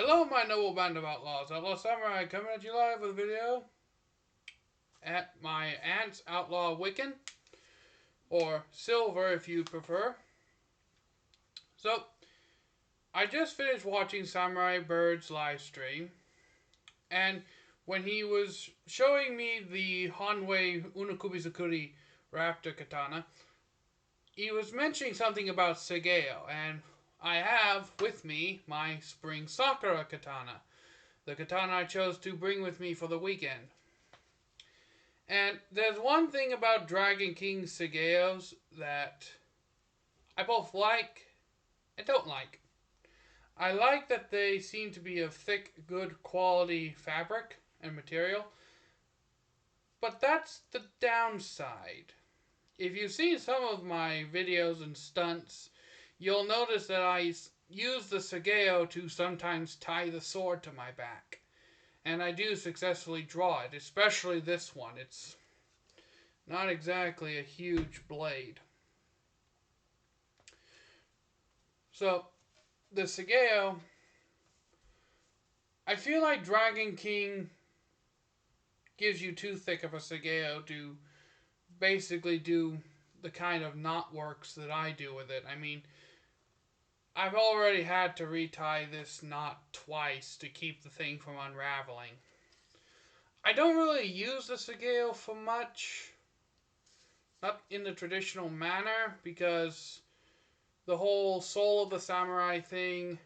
Hello, my noble band of outlaws. Outlaw Samurai coming at you live with a video at my aunt's Outlaw Wiccan, or Silver if you prefer. So, I just finished watching Samurai Bird's live stream, and when he was showing me the Hanwei Unakubizakuri Raptor Katana, he was mentioning something about sagaeo, and I have with me my Spring Sakura Katana, the katana I chose to bring with me for the weekend. And there's one thing about Dragon King sagaeos that I both like and don't like. I like that they seem to be of thick, good quality fabric and material, but that's the downside. If you've seen some of my videos and stunts, you'll notice that I use the sagaeo to sometimes tie the sword to my back. And I do successfully draw it, especially this one. It's not exactly a huge blade. So, the sagaeo, I feel like Dragon King gives you too thick of a sagaeo to basically do the kind of knot works that I do with it. I mean, I've already had to retie this knot twice to keep the thing from unraveling. I don't really use the sagaeo for much, not in the traditional manner, because the whole soul of the samurai thing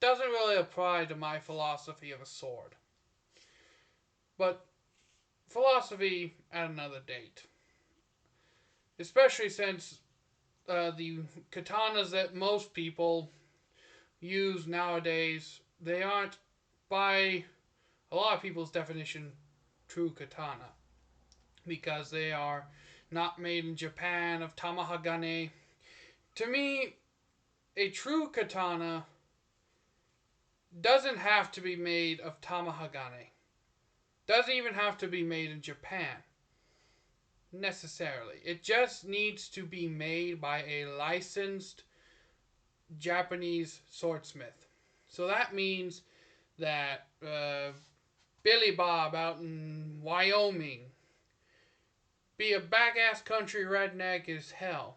doesn't really apply to my philosophy of a sword. But philosophy at another date. Especially since the katanas that most people use nowadays, they aren't, by a lot of people's definition, true katana. Because they are not made in Japan of tamahagane. To me, a true katana doesn't have to be made of tamahagane. Doesn't even have to be made in Japan. Necessarily. It just needs to be made by a licensed Japanese swordsmith. So that means that Billy Bob out in Wyoming, be a back-ass country redneck as hell.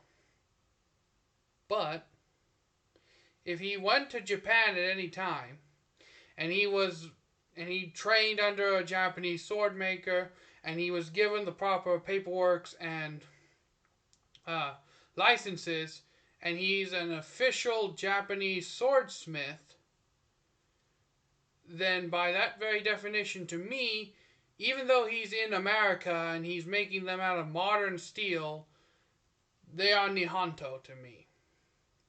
But if he went to Japan at any time, and he trained under a Japanese sword maker, and he was given the proper paperwork and licenses, and he's an official Japanese swordsmith, then by that very definition to me, even though he's in America and he's making them out of modern steel, they are Nihonto to me.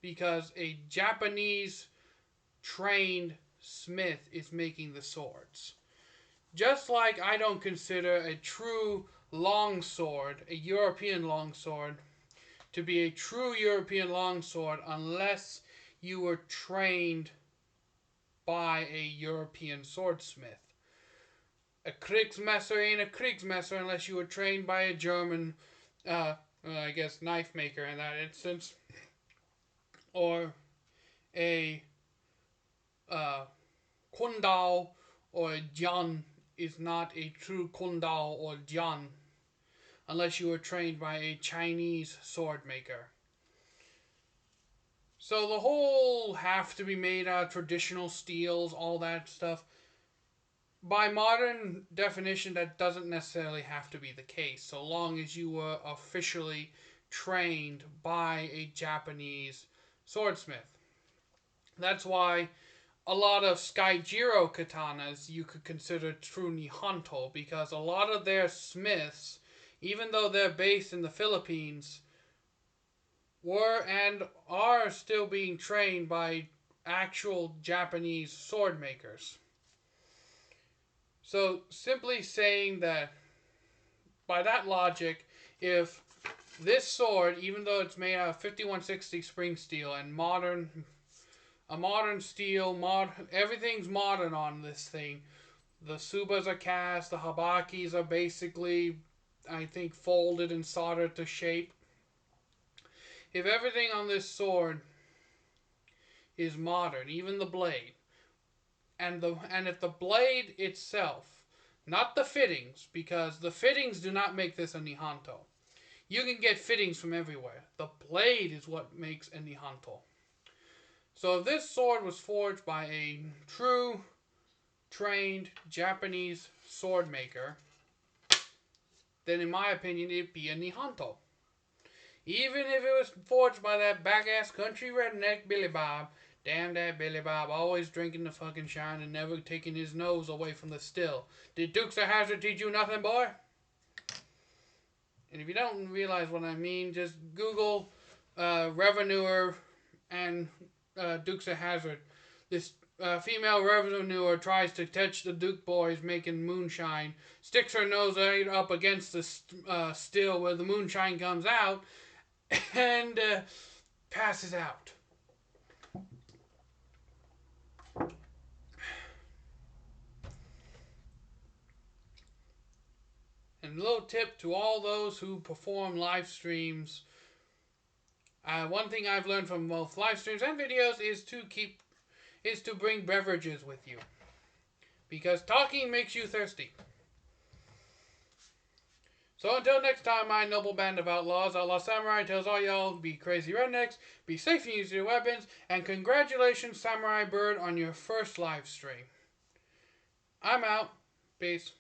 Because a Japanese trained smith is making the swords. Just like I don't consider a true longsword, a European longsword, to be a true European longsword unless you were trained by a European swordsmith. A Kriegsmesser ain't a Kriegsmesser unless you were trained by a German, I guess, knife maker in that instance. Or a Kundao or a Jian is not a true Kundao or Jian unless you were trained by a Chinese sword maker. So the whole have to be made out of traditional steels, all that stuff, by modern definition, that doesn't necessarily have to be the case, so long as you were officially trained by a Japanese swordsmith. That's why a lot of Skyjiro katanas you could consider true Nihonto, because a lot of their smiths, even though they're based in the Philippines, were and are still being trained by actual Japanese sword makers. So simply saying that, by that logic, if this sword, even though it's made out of 5160 spring steel and a modern steel, everything's modern on this thing. The subas are cast, the habakis are basically, I think, folded and soldered to shape. If everything on this sword is modern, even the blade, and if the blade itself, not the fittings, because the fittings do not make this a Nihanto. You can get fittings from everywhere. The blade is what makes a Nihanto. So if this sword was forged by a true, trained Japanese sword maker, then in my opinion it'd be a Nihanto. Even if it was forged by that back-ass country redneck Billy Bob. Damn that Billy Bob, always drinking the fucking shine and never taking his nose away from the still. Did Dukes of Hazzard teach you nothing, boy? And if you don't realize what I mean, just Google Revenuer and Dukes of Hazzard. This female Revenuer tries to catch the Duke boys making moonshine, sticks her nose right up against the still where the moonshine comes out, and passes out. And a little tip to all those who perform live streams. One thing I've learned from both live streams and videos is to bring beverages with you, because talking makes you thirsty. So until next time, my noble band of outlaws, Outlaw Samurai tells all y'all be crazy rednecks, be safe and use your weapons, and congratulations, Samurai Bird, on your first live stream. I'm out. Peace.